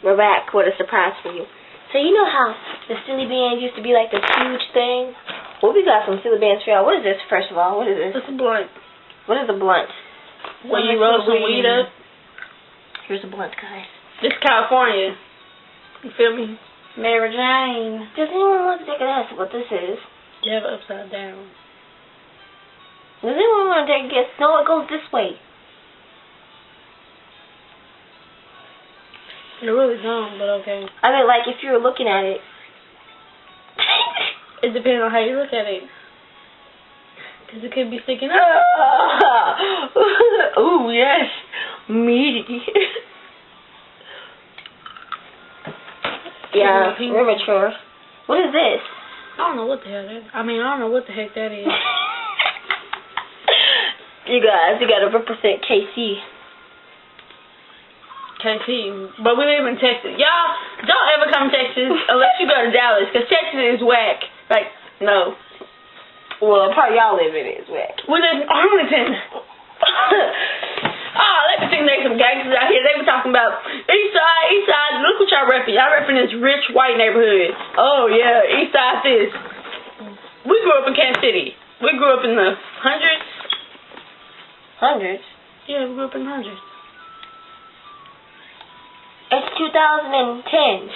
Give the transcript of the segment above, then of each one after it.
We're back with a surprise for you. So you know how the silly bands used to be like this huge thing? Well, we got some silly bands for y'all. What is this, first of all? What is this? It's a blunt. What is a blunt? When you roll some weed up. Here's a blunt, guys. This California. You feel me? Mary Jane. Does anyone want to take a guess what this is? You have it upside down. Does anyone want to take a guess? No, it goes this way. You're really dumb, but okay. I mean, like, if you're looking at it. It depends on how you look at it. Because it could be sticking up. Ooh, yes. Meaty. Yeah, we're mature. What is this? I don't know what the hell that is. I mean, I don't know what the heck that is. You guys, you gotta represent KC. KC, but we live in Texas. Y'all, don't ever come to Texas unless you go to Dallas, because Texas is whack. Like, no. Well, the part y'all live in is whack. We live in Arlington. Let me think there's some gangsters out here. They were talking about East Side. Look what y'all repping. Y'all repping this rich white neighborhood. Oh, yeah, East Side this. We grew up in Kansas City. We grew up in the hundreds. Hundreds? Yeah, we grew up in the hundreds. It's 2010.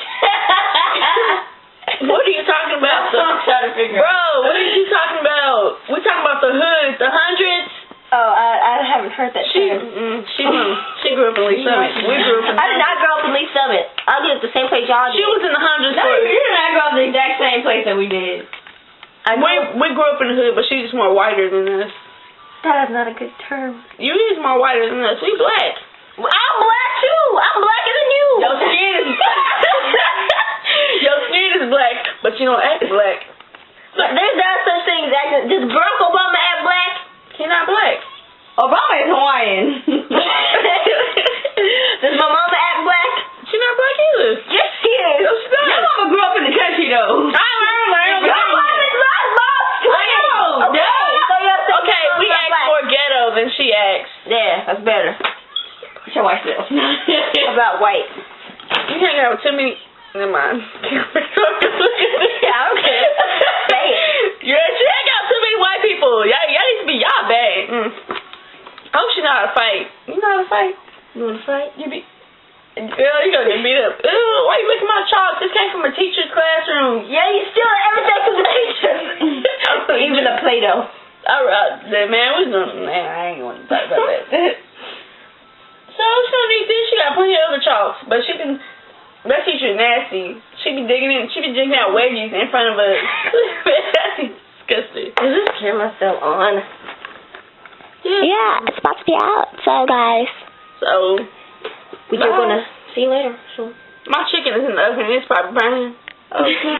What are you talking about? I'm trying to figure out. Bro, what are you talking about? We're talking about the hoods, the hundreds. Oh, I haven't heard that. She grew up in Lee Summit. We grew up in. I did not grow up in Lee Summit. I lived the same place y'all did. She was in the hundreds. No, you did not grow up in the exact same place that we did. We grew up in the hood, but she's just more whiter than us. That is not a good term. You is more whiter than us. We black. I'm black too. I'm blacker than you. Your skin is your skin is black, but you don't act black. There's not such thing as acting. Does Barack Obama act black? He's not black. Obama is Hawaiian. Does my mama act black? She's not black either. Yes, she is. No, she's not. Your mama grew up in the country though. I remember. Your mama is not lost. Okay, we asked more ghetto than she asked. Yeah, that's better. Show myself. About white. You hang out with too many. Never mind. Yeah, okay. Say it. Yeah, she hang out with too many white people. Y'all need to be y'all bad. I hope she know how to fight. You know how to fight? You want to fight? Girl, you gonna get beat up. Ew, why you licking my chalk? This came from a teacher's classroom. Yeah, you stealing everything from the teacher. Even the Play-Doh. Man, I ain't gonna talk about that. So she don't need this. She got plenty of other chalks, but that teacher is nasty. She be digging out wedgies in front of us. That's disgusting. Is this camera still on? Yeah, it's about to be out. So, guys. So, We're gonna see you later. So. My chicken is in the oven. It's probably burning. Okay.